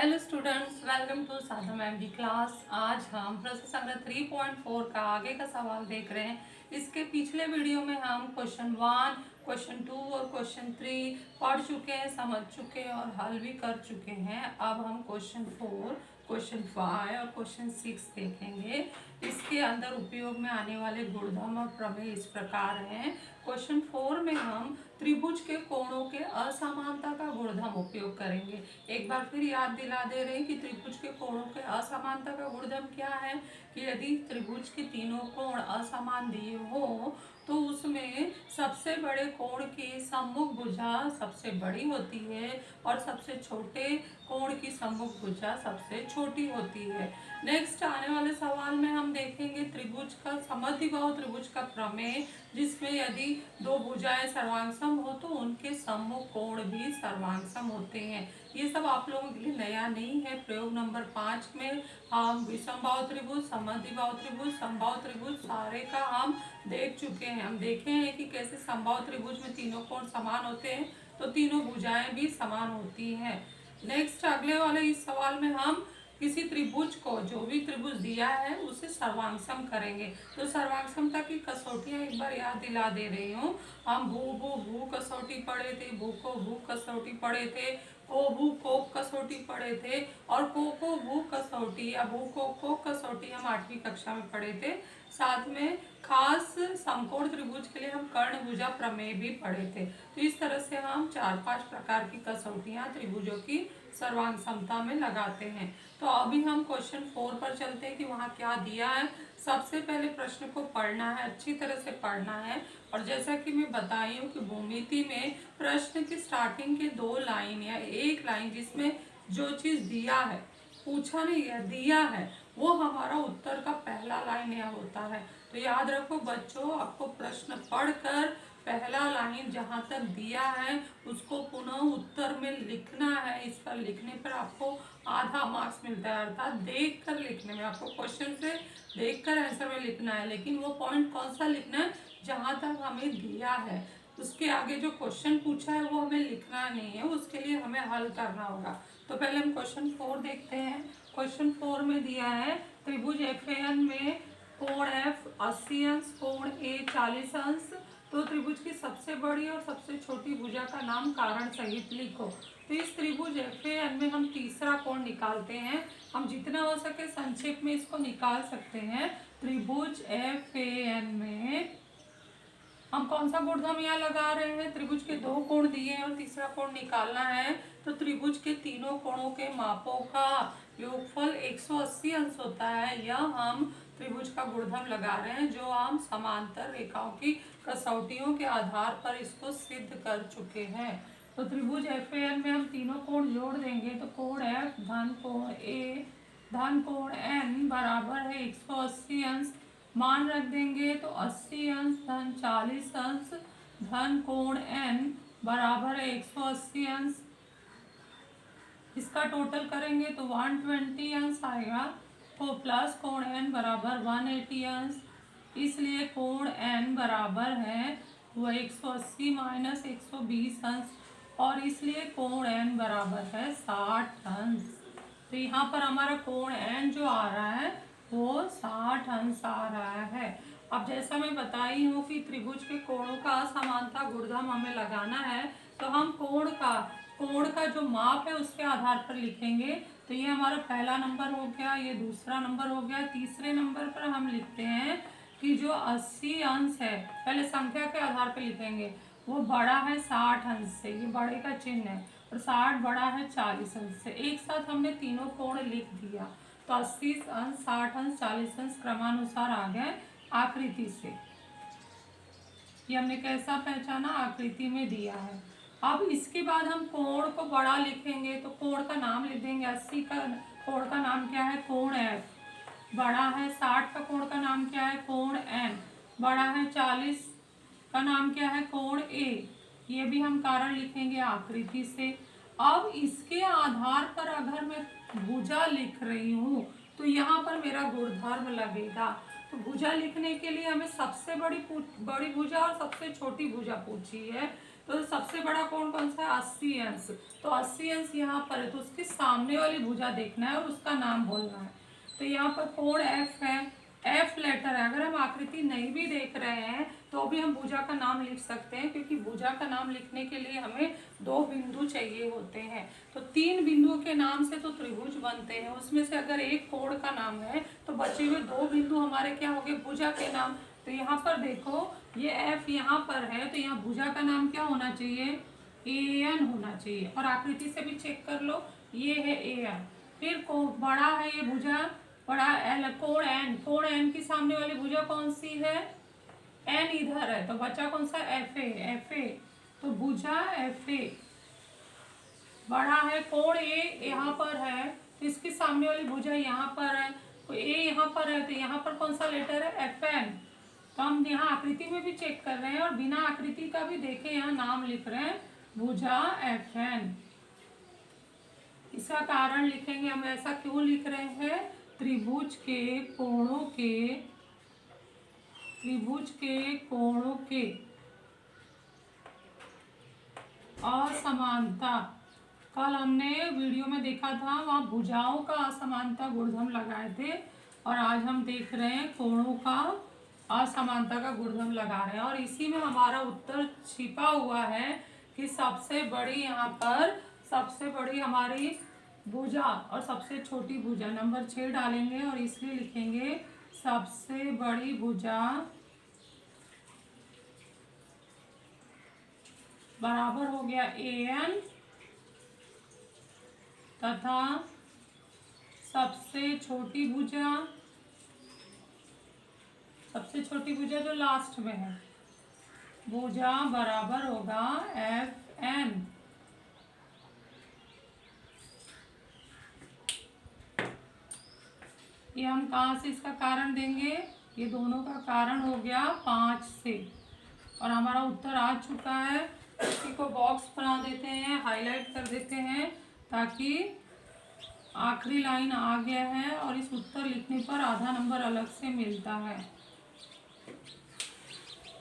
Hello students, welcome to साधा ma'am की class. आज हम प्रश्न संग्रह 3.4 का आगे का सवाल देख रहे हैं। इसके पिछले वीडियो में हम क्वेश्चन 1, क्वेश्चन 2 और क्वेश्चन 3 पढ़ चुके हैं, समझ चुके हैं और हल भी कर चुके हैं। अब हम क्वेश्चन 4, क्वेश्चन 5 और क्वेश्चन 6 देखेंगे। इसके अंदर उपयोग में आने वाले गुणधर्म और प्रमेय इस प्रकार हैं। क्वेश्चन 4 में हम त्रिभुज के कोणों के असमानता का गुणधर्म उपयोग करेंगे। एक बार फिर याद दिला दे रहे हैं कि त्रिभुज के कोणों के असमानता का गुणधर्म क्या है कि यदि त्रिभुज के तीनों कोण असमान दिए हो तो उसमें सबसे बड़े कोण की सम्मुख भुजा सबसे बड़ी होती है और सबसे छोटे कोण की सम्मुख भुजा सबसे छोटी होती है। नेक्स्ट आने वाले सवाल में हम देखेंगे त्रिभुज का समद्विबाहु त्रिभुज का प्रमेय, जिसमें यदि दो भुजाएं सर्वांगसम हो तो उनके सम्मुख कोण भी सर्वांगसम होते हैं। ये सब आप लोगों के लिए नया नहीं है। प्रयोग नंबर 5 में हम विषमबाहु त्रिभुज, समद्विबाहु त्रिभुज, समबाहु त्रिभुज सारे का हम देख चुके हैं। हम देखे हैं कि कैसे समबाहु त्रिभुज में तीनों कोण समान होते हैं तो तीनों भुजाएं भी समान होती हैं। नेक्स्ट अगले वाले इस सवाल में हम किसी त्रिभुज को, जो भी त्रिभुज दिया है उसे सर्वांगसम करेंगे। तो सर्वांगसमता की कसौटियां एक बार याद दिला दे रही हूँ। हम भू कसौटी पढ़े थे, भू को भू कसौटी पढ़े थे, को भू कोक कसौटी पढ़े थे और को भू कसौटी या भू को कसौटी हम 8वीं कक्षा में पढ़े थे। साथ में खास समकोण त्रिभुज के लिए हम कर्ण भुजा प्रमेय भी पढ़े थे। तो इस तरह से हम 4-5 प्रकार की कसौटियां त्रिभुजों की सर्वांग समता में लगाते हैं। तो अभी हम क्वेश्चन 4 पर चलते हैं कि वहाँ क्या दिया है। सबसे पहले प्रश्न को पढ़ना है, अच्छी तरह से पढ़ना है। और जैसा कि मैं बताई हूँ कि भूमिति में प्रश्न की स्टार्टिंग के 2 लाइन या एक लाइन जिसमें जो चीज दिया है, पूछा नहीं है, दिया है, वो हमारा उत्तर का पहला लाइन यह होता है। तो याद रखो बच्चों, आपको प्रश्न पढ़कर पहला लाइन जहां तक दिया है उसको पुनः उत्तर में लिखना है। इस पर लिखने पर आपको आधा मार्क्स मिलता है, अर्थात देख कर लिखने में। आपको क्वेश्चन से देख कर आंसर में लिखना है, लेकिन वो पॉइंट कौन सा लिखना है जहां तक हमें दिया है। उसके आगे जो क्वेश्चन पूछा है वो हमें लिखना नहीं है, उसके लिए हमें हल करना होगा। तो पहले हम क्वेश्चन 4 देखते हैं। क्वेश्चन 4 में दिया है त्रिभुज एफ में कोण एफ 80 अंश, कोण ए 40 अंश। तो त्रिभुज की सबसे बड़ी और सबसे छोटी भुजा का नाम कारण सहित लिखो। तो इस त्रिभुज एफ में हम तीसरा कोण निकालते हैं। हम जितना हो सके संक्षेप में इसको निकाल सकते हैं। त्रिभुज एफ में हम कौन सा गुणधर्म यहाँ लगा रहे हैं, त्रिभुज के 2 कोण दिए हैं और तीसरा कोण निकालना है। तो त्रिभुज के तीनों कोणों के मापों का योगफल 180 अंश होता है। यह हम त्रिभुज का गुणधर्म लगा रहे हैं, जो हम समांतर रेखाओं की कसौटियों के आधार पर इसको सिद्ध कर चुके हैं। तो त्रिभुज एफ में हम तीनों कोण जोड़ देंगे तो कोण एफ धन कोण ए धन कोण एन बराबर है 180 अंश। मान रख देंगे तो 80 अंश धन 40 अंश धन कोण एन बराबर है 180 अंश। इसका टोटल करेंगे तो 120 अंश आएगा। तो प्लस कोण एन बराबर 180 अंश, इसलिए कोण एन बराबर है वो 180 माइनस 120 अंश, और इसलिए कोण एन बराबर है 60 अंश। तो यहाँ पर हमारा कोण एन जो आ रहा है वो 60 अंश आ रहा है। अब जैसा मैं बताई हूँ कि त्रिभुज के कोणों का असमानता गुणधर्म हमें लगाना है, तो हम कोण का जो माप है उसके आधार पर लिखेंगे। तो ये हमारा पहला नंबर हो गया, ये दूसरा नंबर हो गया। तीसरे नंबर पर हम लिखते हैं कि जो 80 अंश है, पहले संख्या के आधार पर लिखेंगे, वो बड़ा है 60 अंश से, ये बड़े का चिन्ह है, और 60 बड़ा है 40 अंश से। एक साथ हमने तीनों कोण लिख दिया तो 80 अंश, 60 अंश, 40 अंश क्रमानुसार आ गए आकृति से। ये हमने कैसा पहचाना, आकृति में दिया है। अब इसके बाद हम कोण को बड़ा लिखेंगे तो कोण का नाम लिख देंगे। 80 का कोण का नाम क्या है, कोण एफ बड़ा है। 60 का कोण का नाम क्या है, कोण एन बड़ा है। 40 का नाम क्या है, कोण ए। ये भी हम कारण लिखेंगे आकृति से। अब इसके आधार पर अगर मैं भुजा लिख रही हूँ तो यहाँ पर मेरा गुणधर्म लगेगा। तो भुजा लिखने के लिए हमें सबसे बड़ी भुजा और सबसे छोटी भुजा पूछी है। तो सबसे बड़ा कोण कौन सा है? 80 अंश। तो 80 अंश यहाँ पर है, तो उसके सामने वाली भुजा देखना है और उसका नाम बोलना है। तो यहाँ पर कोण एफ है, एफ लेटर है। अगर हम आकृति नहीं भी देख रहे हैं तो भी हम भुजा का नाम लिख सकते हैं, क्योंकि भुजा का नाम लिखने के लिए हमें 2 बिंदु चाहिए होते हैं। तो 3 बिंदुओं के नाम से तो त्रिभुज बनते हैं, उसमें से अगर एक कोण का नाम है तो बचे हुए 2 बिंदु हमारे क्या हो गए? भुजा के नाम। तो यहाँ पर देखो ये एफ यहाँ पर है, तो यहाँ भुजा का नाम क्या होना चाहिए? ए एन होना चाहिए। और आकृति से भी चेक कर लो, ये है ए एन। फिर को बड़ा है ये भुजा, बड़ा एल, कोण एन, कोण एन की सामने वाली भुजा कौन सी है? एन इधर है, तो बचा कौन सा? F A, F A. तो भुजा एफ ए बड़ा है, कोण ए यहाँ पर है, तो इसके सामने वाली भुजा यहाँ पर है, तो ए यहाँ पर है, तो यहाँ पर कौन सा लेटर है? F N. तो हम यहाँ आकृति में भी चेक कर रहे हैं और बिना आकृति का भी देखे यहाँ नाम लिख रहे हैं, भुजा एफ एन। इसका कारण लिखेंगे हम, ऐसा क्यों लिख रहे हैं? त्रिभुज के कोणों के असमानता, कल हमने वीडियो में देखा था, वहाँ भुजाओं का असमानता गुणधर्म लगाए थे, और आज हम देख रहे हैं कोणों का असमानता का गुणधर्म लगा रहे हैं। और इसी में हमारा उत्तर छिपा हुआ है कि सबसे बड़ी यहाँ पर, सबसे बड़ी हमारी भुजा और सबसे छोटी भुजा, नंबर 6 डालेंगे और इसलिए लिखेंगे सबसे बड़ी भुजा बराबर हो गया ए एन, तथा सबसे छोटी भुजा जो लास्ट में है, भुजा बराबर होगा एफ एन। ये हम कहाँ से इसका कारण देंगे? ये दोनों का कारण हो गया 5 से, और हमारा उत्तर आ चुका है। इसी को बॉक्स बना देते हैं, हाईलाइट कर देते हैं, ताकि आखिरी लाइन आ गया है और इस उत्तर लिखने पर आधा नंबर अलग से मिलता है।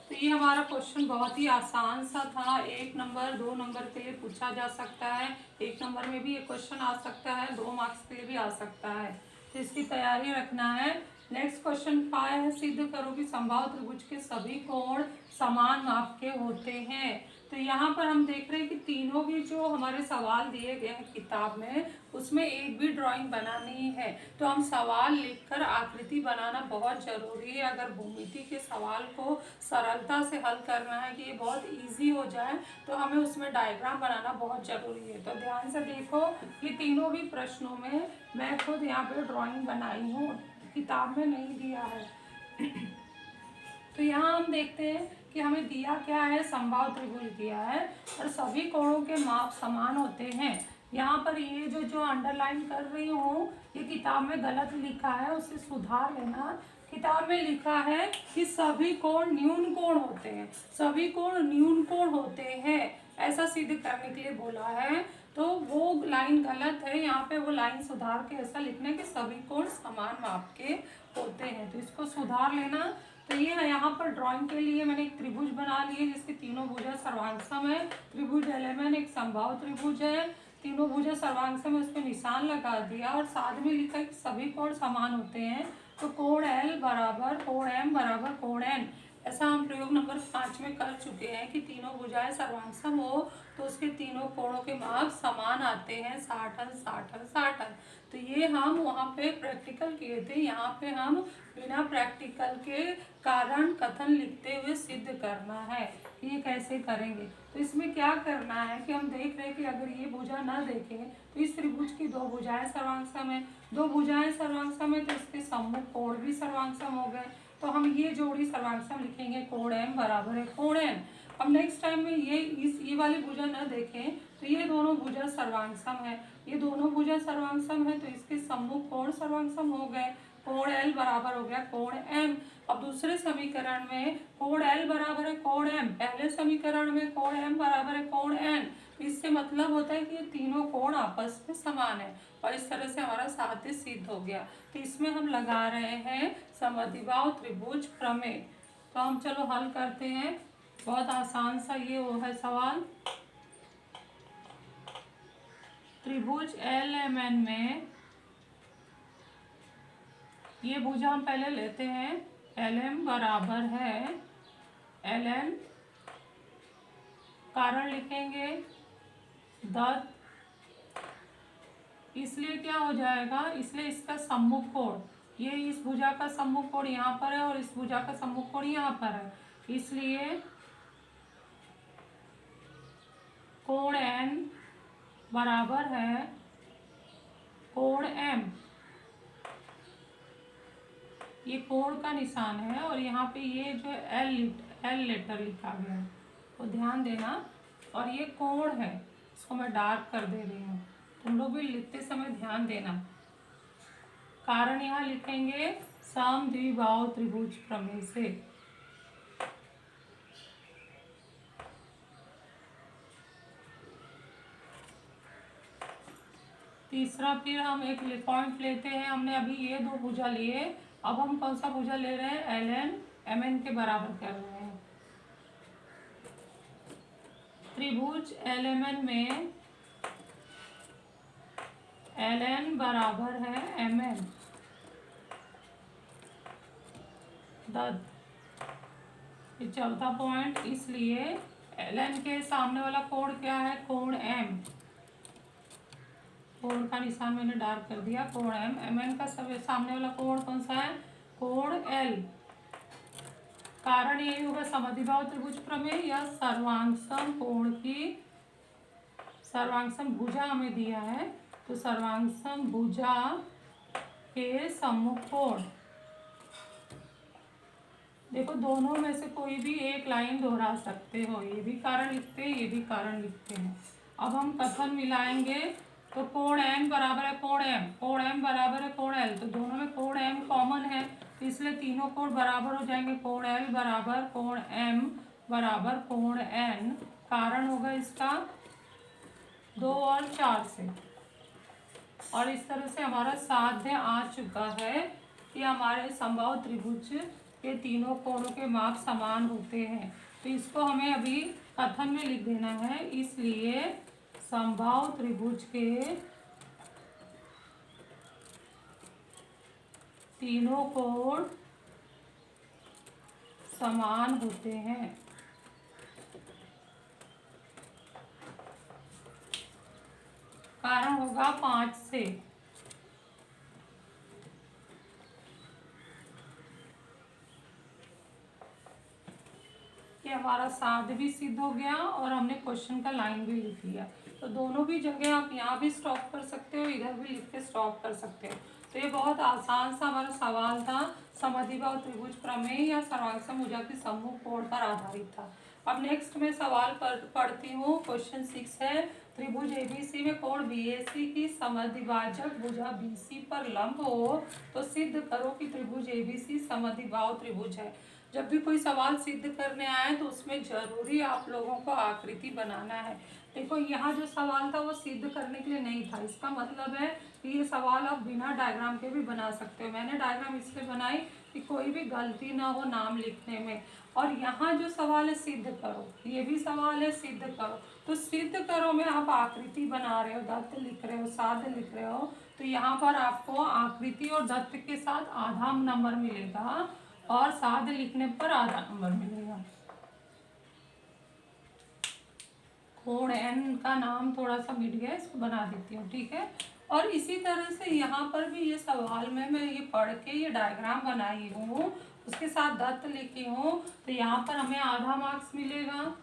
तो ये हमारा क्वेश्चन बहुत ही आसान सा था, 1 नंबर 2 नंबर के लिए पूछा जा सकता है, 1 नंबर में भी ये क्वेश्चन आ सकता है, 2 मार्क्स के लिए भी आ सकता है, तो इसकी तैयारी रखना है। नेक्स्ट क्वेश्चन 5 है, सिद्ध करो कि समबाहु त्रिभुज के सभी कोण समान माप के होते हैं। तो यहाँ पर हम देख रहे हैं कि तीनों भी जो हमारे सवाल दिए गए हैं किताब में, उसमें एक भी ड्राइंग बनानी है। तो हम सवाल लिखकर आकृति बनाना बहुत ज़रूरी है, अगर भूमिति के सवाल को सरलता से हल करना है कि ये बहुत इजी हो जाए, तो हमें उसमें डायग्राम बनाना बहुत ज़रूरी है। तो ध्यान से देखो, ये तीनों भी प्रश्नों में मैं खुद यहाँ पे ड्राइंग बनाई हूँ, किताब में नहीं दिया है। तो यहाँ हम देखते हैं कि हमें दिया क्या है? समबाहु त्रिभुज दिया है और सभी कोणों के माप समान होते हैं। यहाँ पर ये जो अंडरलाइन कर रही हूँ, ये किताब में गलत लिखा है, उसे सुधार लेना। किताब में लिखा है कि सभी कोण न्यून कोण होते हैं, सभी कोण न्यून कोण होते हैं, ऐसा सिद्ध करने के लिए बोला है। तो वो लाइन गलत है, यहाँ पे वो लाइन सुधार के ऐसा लिखना है कि सभी कोण समान माप के होते हैं, तो इसको सुधार लेना। तो ये है, यहाँ पर ड्राइंग के लिए मैंने एक त्रिभुज बना ली है जिसकी तीनों भुजा सर्वांगसम है, त्रिभुज LMN एक समबाहु त्रिभुज है, तीनों भुजा सर्वांगसम है, उस पर निशान लगा दिया और साथ में लिखा है कि सभी कोण समान होते हैं। तो कोण L बराबर कोण M बराबर कोण N, ऐसा हम प्रयोग नंबर 5 में कर चुके हैं कि तीनों भुजाएं सर्वांगसम हो तो उसके तीनों कोणों के माप समान आते हैं, 60 अंश 60 अंश 60 अंश। तो ये हम वहाँ पे प्रैक्टिकल किए थे, यहाँ पे हम बिना प्रैक्टिकल के कारण कथन लिखते हुए सिद्ध करना है कि ये कैसे करेंगे। तो इसमें क्या करना है कि हम देख रहे हैं कि अगर ये भुजा ना देखें तो इस त्रिभुज की 2 भुजाएं सर्वांगसम है, 2 भुजाएं सर्वांगसम है तो इसके सम्मुख कोण भी सर्वांगसम हो गए, तो हम ये जोड़ी सर्वांगसम लिखेंगे, कोण M बराबर है कोण N। अब नेक्स्ट टाइम में ये वाली भुजा न देखें तो ये दोनों भुजा सर्वांगसम है, ये दोनों भुजा सर्वांगसम है तो इसके सम्मुख कोण सर्वांगसम हो गए, कोण L बराबर हो गया कोण M। अब दूसरे समीकरण में कोण L बराबर है कोण M, पहले समीकरण में कोण M बराबर है कोण N। इससे मतलब होता है कि ये तीनों कोण आपस में समान है, और इस तरह से हमारा साध्य सिद्ध हो गया। तो इसमें हम लगा रहे हैं समद्विबाहु त्रिभुज प्रमेय। तो हम चलो हल करते हैं। बहुत आसान सा ये वो है सवाल। त्रिभुज एल एम एन में ये भुजा हम पहले लेते हैं। एल एम बराबर है एल एन, कारण लिखेंगे दत्त, इसलिए क्या हो जाएगा, इसलिए इसका सम्मुख कोण, ये इस भुजा का सम्मुख कोण यहाँ पर है और इस भुजा का सम्मुख कोण यहाँ पर है, इसलिए कोण एन बराबर है कोण एम। ये कोण का निशान है और यहाँ पे ये जो एल लेटर लिखा गया है वो ध्यान देना। और ये कोण है, इसको मैं डार्क कर दे रही हूँ, तुम लोग भी लिखते समय ध्यान देना। कारण यहाँ लिखेंगे समद्विबाहु त्रिभुज प्रमेय से। तीसरा फिर हम एक पॉइंट लेते हैं। हमने अभी ये दो भुजा लिए, अब हम कौन सा भुजा ले रहे हैं, एल एन एम एन के बराबर कर रहे हैं। त्रिभुज एल एम एन में एल एन बराबर है एम एन दत्त। ये चौथा पॉइंट, इसलिए एल एन के सामने वाला कोण क्या है, कोण एम। कोण का निशान मैंने डार्क कर दिया, कोण एम। एम एन का सब सामने वाला कोण कौन सा है, कोण एल। कारण यही होगा समद्विबाहु त्रिभुज प्रमेय या सर्वांगसम कोण की, सर्वांगसम भुजा हमें दिया है तो सर्वांगसम भुजा के सम्मुख कोण। देखो दोनों में से कोई भी एक लाइन दोहरा सकते हो, ये भी कारण लिखते हैं, ये भी कारण लिखते हैं। अब हम कथन मिलाएंगे तो कोण एन बराबर है कोण एम, कोण एम बराबर है कोण एल, तो दोनों में कोण एम कॉमन है तो इसलिए तीनों कोण बराबर हो जाएंगे। कोण एल बराबर कोण एम बराबर कोण एन, कारण होगा इसका 2 और 4 से। और इस तरह से हमारा साध्य आ चुका है कि हमारे समबाहु त्रिभुज के तीनों कोणों के माप समान होते हैं। तो इसको हमें अभी कथन में लिख देना है, इसलिए समबाहु त्रिभुज के तीनों कोण समान होते हैं। कारण होगा 5 से। ये हमारा साध्य भी सिद्ध हो गया और हमने क्वेश्चन का लाइन भी लिख लिया। तो दोनों भी जगह आप यहाँ भी स्टॉप कर सकते हो, इधर भी लिख के स्टॉप कर सकते हो। तो ये बहुत आसान सा हमारा सवाल था, समद्विबाहु त्रिभुज प्रमेय या सर्वांगसम भुजा के सम्मुख कोण पर आधारित था। अब नेक्स्ट में सवाल पढ़ती हूँ। क्वेश्चन 6 है, त्रिभुज एबीसी में कोण बीएसी की समद्विभाजक भुजा बीसी पर लंब हो तो सिद्ध करो कि त्रिभुज एबीसी समद्विबाहु त्रिभुज है। जब भी कोई सवाल सिद्ध करने आए तो उसमें जरूरी आप लोगों को आकृति बनाना है। देखो यहाँ जो सवाल था वो सिद्ध करने के लिए नहीं था, इसका मतलब है कि ये सवाल आप बिना डायग्राम के भी बना सकते हो। मैंने डायग्राम इसलिए बनाई कि कोई भी गलती ना हो नाम लिखने में। और यहाँ जो सवाल है सिद्ध करो, ये भी सवाल है सिद्ध करो। तो सिद्ध करो में आप आकृति बना रहे हो, दत्त लिख रहे हो, साध्य लिख रहे हो, तो यहाँ पर आपको आकृति और दत्त के साथ आधा नंबर मिलेगा और साध्य लिखने पर आधा नंबर मिलेगा। कोण एन का नाम थोड़ा सा मिट गया, इसको बना देती हूँ, ठीक है। और इसी तरह से यहाँ पर भी ये सवाल में मैं ये पढ़ के ये डायग्राम बनाई हूँ, उसके साथ दत्त लिखी हूँ, तो यहाँ पर हमें आधा मार्क्स मिलेगा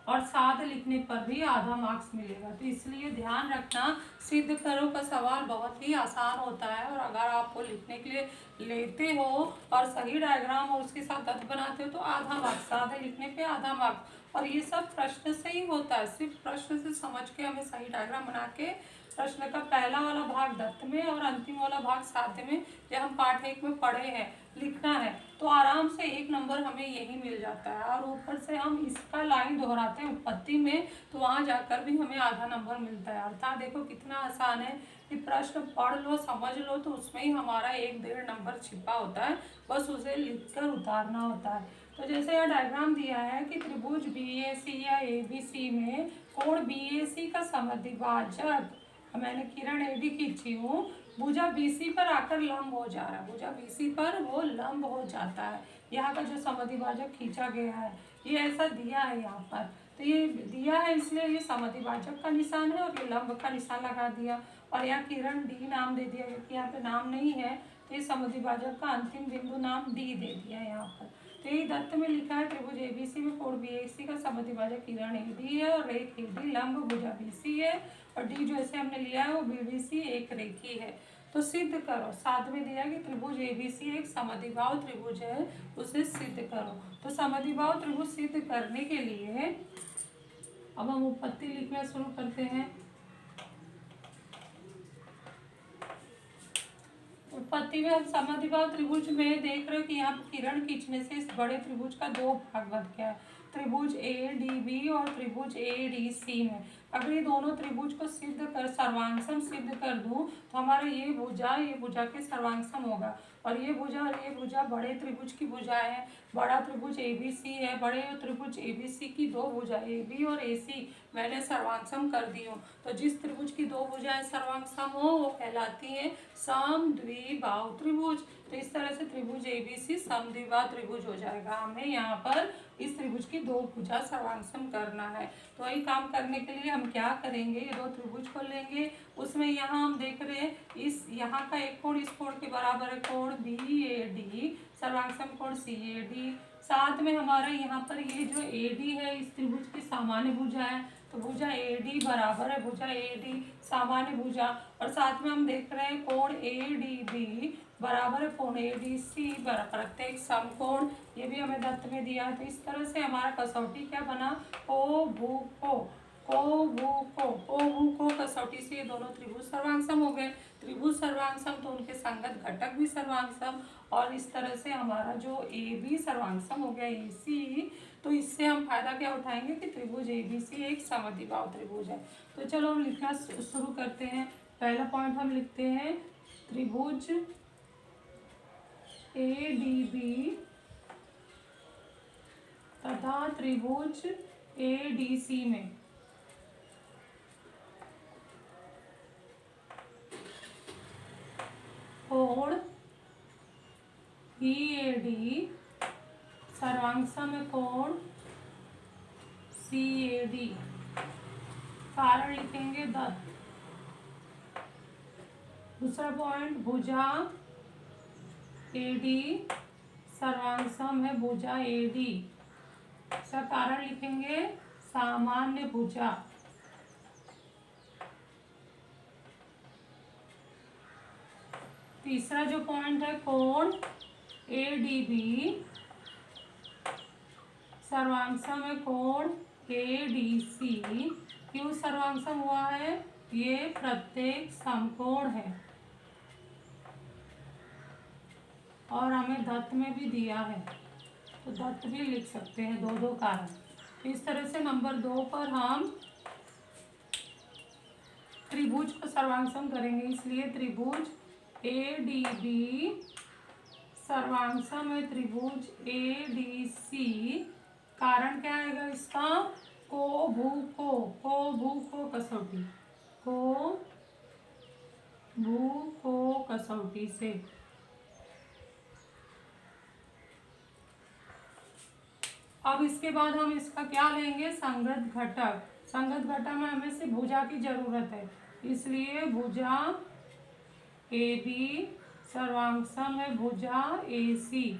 और साध्य लिखने पर भी आधा मार्क्स मिलेगा। तो इसलिए ध्यान रखना, सिद्ध करो का सवाल बहुत ही आसान होता है और अगर आपको लिखने के लिए लेते हो और सही डायग्राम और उसके साथ दत्त बनाते हो तो आधा मार्क्स, साध्य लिखने पे आधा मार्क्स। और ये सब प्रश्न से ही होता है, सिर्फ प्रश्न से समझ के हमें सही डायग्राम बना के प्रश्न का पहला वाला भाग दत्त में और अंतिम वाला भाग साध्य में, जो हम पाठ 1 में पढ़े हैं, लिखना है तो आराम से 1 नंबर हमें यही मिल जाता है। और ऊपर से हम इसका लाइन दोहराते हैं उत्पत्ति में तो वहाँ जाकर भी हमें आधा नंबर मिलता है। अर्थात देखो कितना आसान है कि प्रश्न पढ़ लो, समझ लो, तो उसमें ही हमारा 1-1.5 नंबर छिपा होता है, बस उसे लिख कर उतारना होता है। तो जैसे यहाँ डायग्राम दिया है कि त्रिभुज BAC या ABC में कोण BAC का समद्विभाजक, मैंने किरण AD खींची हूँ, भुजा BC पर आकर लंब हो जा रहा है, भुजा BC पर वो लंब हो जाता है। यहाँ का जो समद्विभाजक खींचा गया है ये ऐसा दिया है यहाँ पर, तो ये दिया है इसलिए ये समद्विभाजक का निशान है और ये लंब का निशान लगा दिया, और यहाँ किरण D नाम दे दिया क्योंकि यहाँ पे नाम नहीं है, तो ये समद्विभाजक का अंतिम बिंदु नाम D दे दिया है यहाँ पर। तो यही दत्त में लिखा है त्रिभुज ABC में कोण BAC का समद्विभाजक किरण AD है और रेख AD लंब भुजा BC है, और D जो ऐसे हमने लिया है वो BBC एक रेखी है। तो सिद्ध करो, साथ में दिया कि त्रिभुज ABC एक समद्विबाहु त्रिभुज है, उसे सिद्ध करो। तो समद्विबाहु त्रिभुज सिद्ध करने के लिए अब हम उत्पत्ति लिखना शुरू करते हैं। उत्पत्ति में हम समद्विबाहु त्रिभुज में देख रहे हो कि यहाँ पर किरण खींचने से इस बड़े त्रिभुज का दो भाग बन गया है, त्रिभुज ADB और त्रिभुज ADC में। अगर ये दोनों त्रिभुज को सिद्ध कर सर्वांगसम सिद्ध कर दूं तो हमारा ये भुजा के सर्वांगसम होगा, और ये भुजा बड़े त्रिभुज की भुजा है, बड़ा त्रिभुज ABC है, बड़े त्रिभुज ABC की दो भुजा AB और AC मैंने सर्वांगसम कर दी हूँ। तो जिस त्रिभुज की दो भुजाएं सर्वांगसम हो वो कहलाती है समद्विबाहु त्रिभुज। तो इस तरह से त्रिभुज ABC समद्विबाहु त्रिभुज हो जाएगा। हमें यहाँ पर इस त्रिभुज की दो भुजा सर्वांगसम करना है, तो वही काम करने के लिए हम क्या करेंगे, ये दो त्रिभुज को लेंगे, उसमें यहाँ हम देख रहे हैं इस यहाँ का एक कोण इस कोण के बराबर है, कोण BAD, सर्वांगसम कोण CAD, साथ में हमारा यहाँ पर ये जो AD है इस त्रिभुज की सामान्य भुजा है, तो भुजा AD बराबर है भुजा AD सामान्य भुजा, और साथ में हम देख रहे हैं कोण ADB बराबर है कोण ADC प्रत्येक समकोण, ये भी हमें दत्त में दिया है। तो इस तरह से हमारा कसौटी क्या बना, को भू को कसौटी से ये दोनों त्रिभुज सर्वांगसम हो गए। त्रिभुज सर्वांगसम तो उनके संगत घटक भी सर्वांगसम, और इस तरह से हमारा जो AB सर्वांगसम हो गया AC। तो इससे हम फायदा क्या उठाएंगे कि त्रिभुज ABC एक समद्विबाहु त्रिभुज है। तो चलो हम लिखना शुरू करते हैं। पहला पॉइंट हम लिखते हैं त्रिभुज ADB तथा त्रिभुज ADC में कोण BAD सर्वांगसम में कोण CAD, कारण लिखेंगे दत्त। दूसरा पॉइंट भुजा AD सर्वांगसम है भुजा AD, इसका कारण लिखेंगे सामान्य भुजा। तीसरा जो पॉइंट है कोण ADB सर्वांगसम है कोण ADC, क्यों सर्वांगसम हुआ है, ये प्रत्येक समकोण है, और हमें दत्त में भी दिया है तो दत्त भी लिख सकते हैं, दो दो कारण। इस तरह से नंबर 2 पर हम त्रिभुज को सर्वांगसम करेंगे, इसलिए त्रिभुज ADB सर्वांगसम है त्रिभुज ADC, कारण क्या आएगा इसका, को भू को कसौटी, को भू को कसौटी से। अब इसके बाद हम इसका क्या लेंगे, संगत घटक। संगत घटक में हमें सिर्फ भुजा की जरूरत है, इसलिए भुजा AB सर्वांगसम है भुजा AC,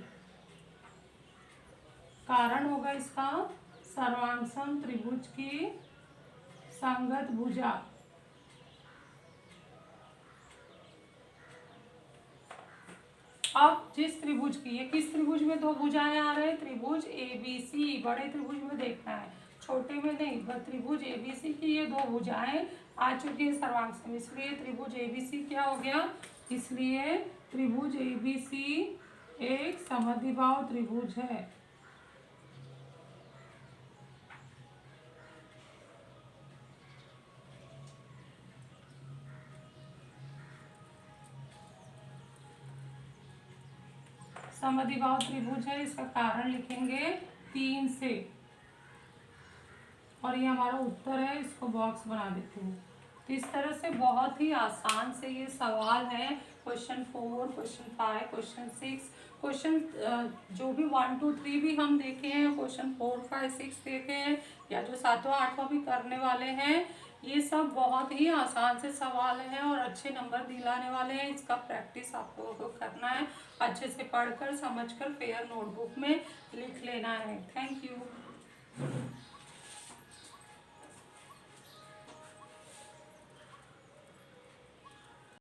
कारण होगा इसका सर्वांगसम त्रिभुज की संगत भुजा। अब जिस त्रिभुज की, ये किस त्रिभुज में दो भुजाएं आ रहे हैं, त्रिभुज ABC, बड़े त्रिभुज में देखना है, छोटे में नहीं। त्रिभुज ABC की ये दो भुजाएं आ चुकी है सर्वांगसम, इसलिए त्रिभुज ABC क्या हो गया, इसलिए त्रिभुज ABC एक समद्विबाहु त्रिभुज है। समद्विबाहु त्रिभुज है, इसका कारण लिखेंगे 3 से, और ये हमारा उत्तर है, इसको बॉक्स बना देते हैं। तो इस तरह से बहुत ही आसान से ये सवाल है। क्वेश्चन 4, क्वेश्चन 5, क्वेश्चन 6, क्वेश्चन जो भी 1, 2, 3 भी हम देखे हैं, क्वेश्चन 4, 5, 6 देखे हैं, या जो 7वां 8वां भी करने वाले हैं, ये सब बहुत ही आसान से सवाल हैं और अच्छे नंबर दिलाने वाले हैं। इसका प्रैक्टिस आपको करना है, अच्छे से पढ़कर समझकर फेयर नोटबुक में लिख लेना है। Thank you.